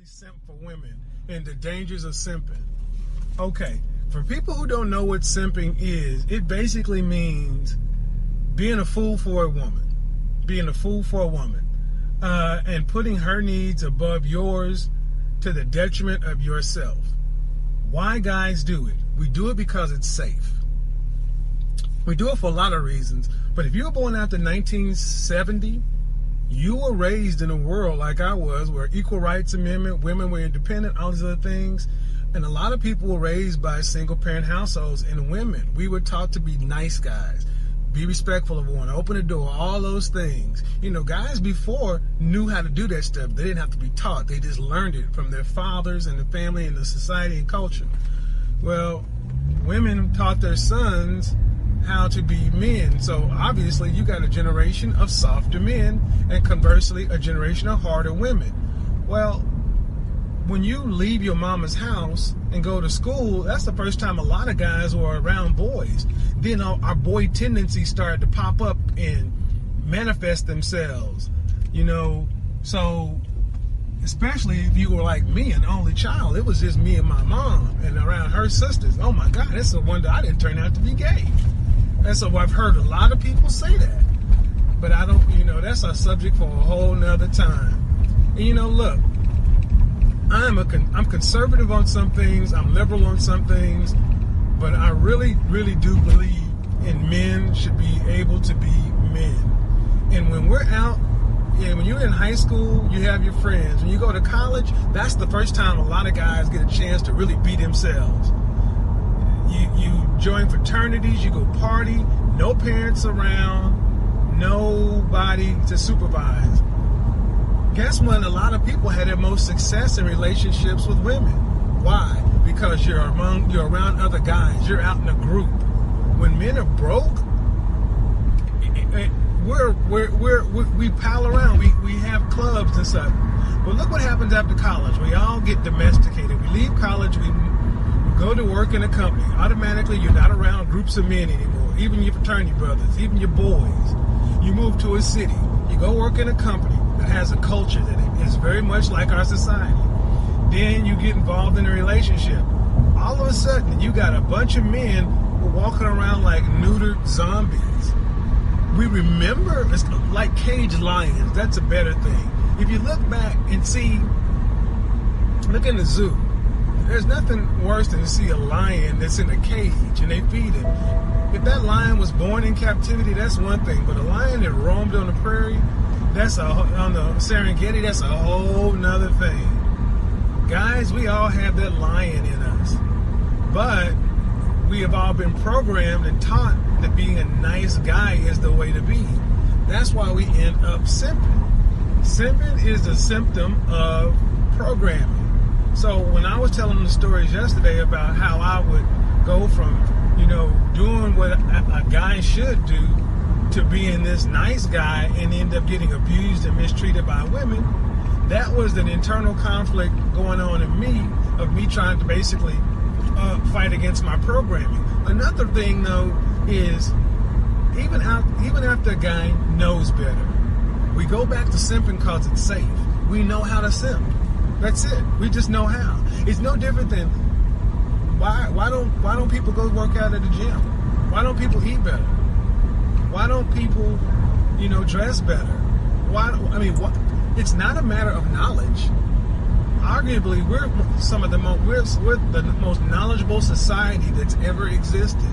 Simp for women and the dangers of simping. Okay, for people who don't know what simping is, it basically means being a fool for a woman, and putting her needs above yours to the detriment of yourself. Why guys do it? We do it because it's safe. We do it for a lot of reasons, but if you were born after 1970, you were raised in a world like I was, where equal rights amendment, women were independent, all these other things. And a lot of people were raised by single parent households, and women, we were taught to be nice guys, be respectful of one, open the door, all those things. You know, guys before knew how to do that stuff. They didn't have to be taught. They just learned it from their fathers and the family and the society and culture. Well, women taught their sons how to be men. So obviously you got a generation of softer men and conversely a generation of harder women. Well, when you leave your mama's house and go to school, that's the first time a lot of guys were around boys. Then our boy tendencies started to pop up and manifest themselves, you know. So especially if you were like me, an only child, it was just me and my mom and around her sisters. Oh my God, it's a wonder I didn't turn out to be gay. And so I've heard a lot of people say that, but I don't, you know, that's a subject for a whole nother time. And you know, look, I'm conservative on some things, I'm liberal on some things, but I really, really do believe in men should be able to be men. And when we're out, and when you're in high school, you have your friends. When you go to college, that's the first time a lot of guys get a chance to really be themselves. You join fraternities, you go party, no parents around, nobody to supervise. Guess when a lot of people had their most success in relationships with women? Why? Because you're around other guys, you're out in a group. When men are broke, we pal around, we have clubs and stuff. But look what happens after college. We all get domesticated. We leave college, we go to work in a company. Automatically, you're not around groups of men anymore, even your fraternity brothers, even your boys. You move to a city. You go work in a company that has a culture that is very much like our society. Then you get involved in a relationship. All of a sudden, you got a bunch of men who are walking around like neutered zombies. We remember, it's like caged lions. That's a better thing. If you look back and see, look in the zoo. There's nothing worse than to see a lion that's in a cage and they feed him. If that lion was born in captivity, that's one thing. But a lion that roamed on the prairie, on the Serengeti, that's a whole nother thing. Guys, we all have that lion in us. But we have all been programmed and taught that being a nice guy is the way to be. That's why we end up simping. Simping is a symptom of programming. So when I was telling the stories yesterday about how I would go from, you know, doing what a guy should do to being this nice guy and end up getting abused and mistreated by women, that was an internal conflict going on in me, of me trying to basically fight against my programming. Another thing, though, is even after a guy knows better, we go back to simping because it's safe. We know how to simp. That's it. We just know how. It's no different than why don't people go work out at the gym? Why don't people eat better? Why don't people, you know, dress better? It's not a matter of knowledge. Arguably, we're the most knowledgeable society that's ever existed.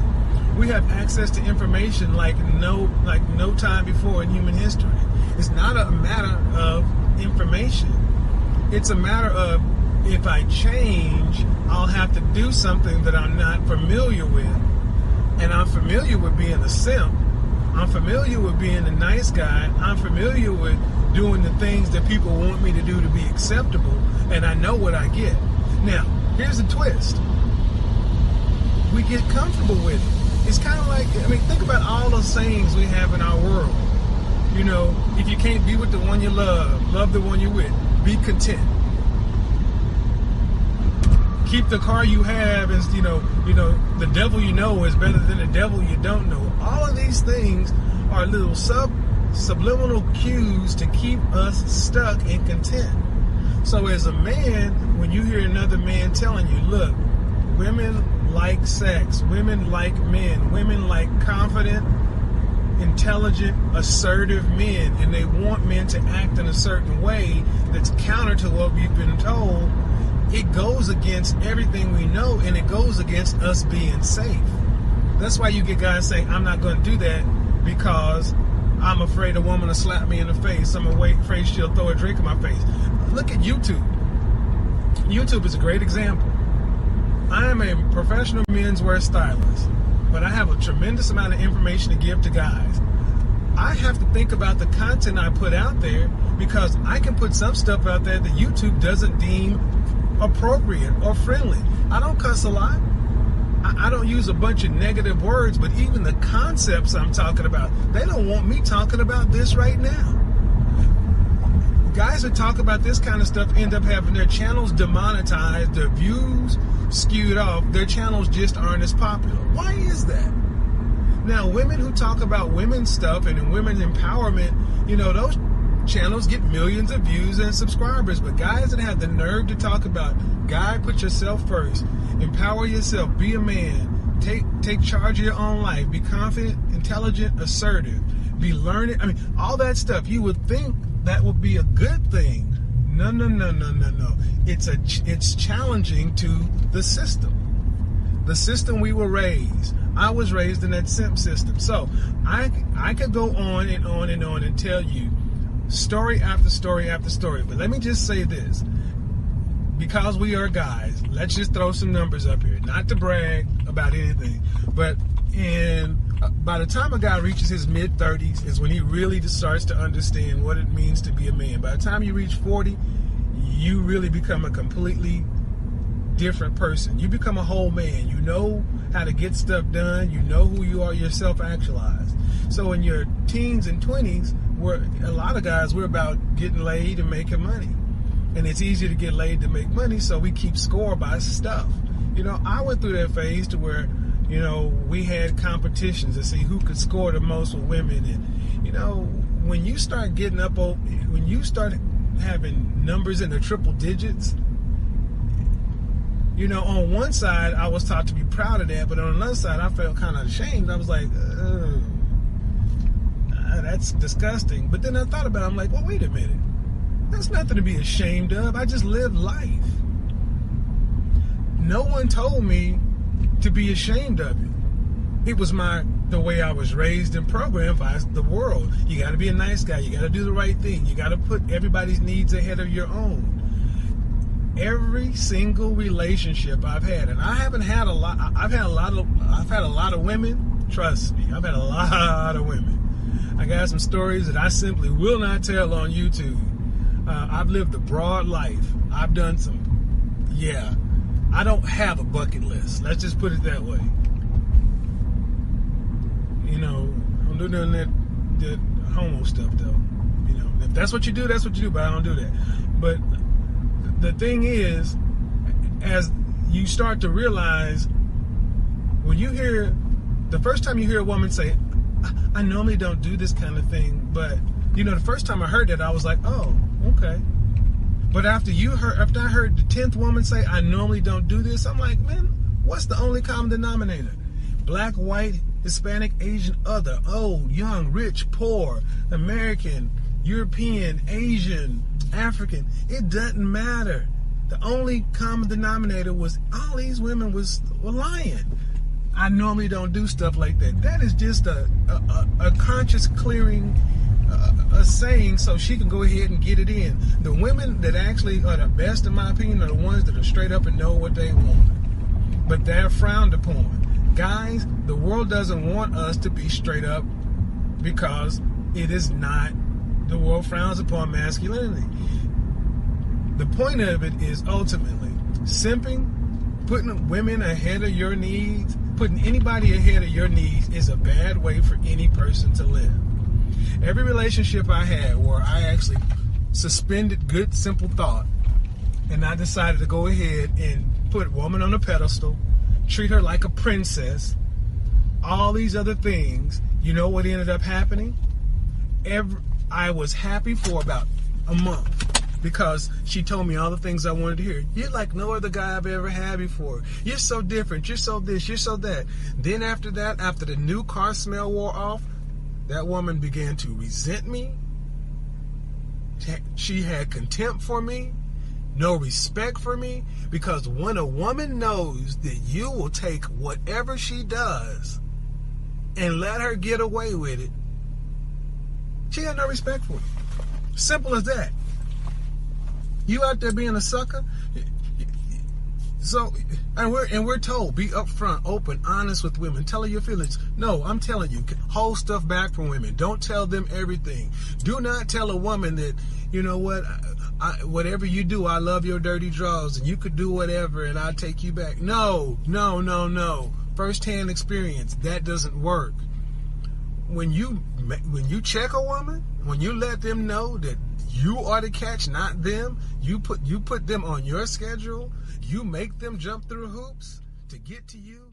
We have access to information like no time before in human history. It's not a matter of information. It's a matter of, if I change, I'll have to do something that I'm not familiar with. And I'm familiar with being a simp. I'm familiar with being a nice guy. I'm familiar with doing the things that people want me to do to be acceptable. And I know what I get. Now, here's the twist. We get comfortable with it. It's kind of like, think about all those sayings we have in our world. You know, if you can't be with the one you love the one you're with. Be content. Keep the car you have, and you know, the devil you know is better than the devil you don't know. All of these things are little subliminal cues to keep us stuck and content. So as a man, when you hear another man telling you, look, women like sex, women like men, women like confident, intelligent, assertive men, and they want men to act in a certain way that's counter to what we've been told, it goes against everything we know, and it goes against us being safe. That's why you get guys saying, I'm not going to do that because I'm afraid a woman will slap me in the face. I'm afraid she'll throw a drink in my face. Look at YouTube. YouTube is a great example. I am a professional menswear stylist, but I have a tremendous amount of information to give to guys. I have to think about the content I put out there because I can put some stuff out there that YouTube doesn't deem appropriate or friendly. I don't cuss a lot. I don't use a bunch of negative words, but even the concepts I'm talking about, they don't want me talking about this right now. Guys that talk about this kind of stuff end up having their channels demonetized, their views skewed off, their channels just aren't as popular. Why is that? Now, women who talk about women's stuff and women's empowerment, you know, those channels get millions of views and subscribers, but guys that have the nerve to talk about, guy, put yourself first, empower yourself, be a man, take charge of your own life, be confident, intelligent, assertive, be learned, I mean, all that stuff, you would think that would be a good thing. No. It's challenging to the system. The system we were raised. I was raised in that simp system. So I could go on and on and on and tell you story after story after story. But let me just say this. Because we are guys, let's just throw some numbers up here. Not to brag about anything, but by the time a guy reaches his mid-30s is when he really starts to understand what it means to be a man. By the time you reach 40, you really become a completely different person. You become a whole man. You know how to get stuff done. You know who you are. You're self-actualized. So in your teens and 20s, a lot of guys, we're about getting laid and making money. And it's easier to get laid than make money, so we keep score by stuff. You know, I went through that phase to where, you know, we had competitions to see who could score the most with women. And, you know, when you start getting up, when you start having numbers in the triple digits, you know, on one side, I was taught to be proud of that, but on another side, I felt kind of ashamed. I was like, that's disgusting. But then I thought about it, I'm like, well, wait a minute. That's nothing to be ashamed of. I just lived life. No one told me to be ashamed of it. It was the way I was raised and programmed by the world. You got to be a nice guy. You got to do the right thing. You got to put everybody's needs ahead of your own. Every single relationship I've had, and I haven't had a lot. I've had a lot of women. Trust me, I've had a lot of women. I got some stories that I simply will not tell on YouTube. I've lived a broad life. I've done I don't have a bucket list. Let's just put it that way. You know, I'm doing that homo stuff though. You know, if that's what you do, that's what you do, but I don't do that. But the thing is, as you start to realize, when you hear, the first time you hear a woman say, I normally don't do this kind of thing, but, you know, the first time I heard that, I was like, oh, okay. But after I heard the 10th woman say, I normally don't do this, I'm like, man, what's the only common denominator? Black, white, Hispanic, Asian, other, old, young, rich, poor, American, European, Asian, African. It doesn't matter. The only common denominator was all these women were lying. I normally don't do stuff like that. That is just a conscious clearing, a saying so she can go ahead and get it in. The women that actually are the best, in my opinion, are the ones that are straight up and know what they want. But they're frowned upon. Guys, the world doesn't want us to be straight up because it is not. The world frowns upon masculinity. The point of it is ultimately simping, putting women ahead of your needs, putting anybody ahead of your needs is a bad way for any person to live. Every relationship I had where I actually suspended good, simple thought, and I decided to go ahead and put a woman on a pedestal, treat her like a princess, all these other things, you know what ended up happening? I was happy for about a month. because she told me all the things I wanted to hear. You're like no other guy I've ever had before. You're so different. You're so this. You're so that. Then after that, after the new car smell wore off, that woman began to resent me. She had contempt for me, no respect for me, because when a woman knows that you will take whatever she does and let her get away with it, she got no respect for it. Simple as that. You out there being a sucker? So, and we're told, be upfront, open, honest with women. Tell her your feelings. No, I'm telling you, hold stuff back from women. Don't tell them everything. Do not tell a woman that, you know what, whatever you do, I love your dirty drawers, and you could do whatever, and I'll take you back. No. First-hand experience, that doesn't work. When you check a woman, when you let them know that you are the catch, not them, you put them on your schedule, you make them jump through hoops to get to you.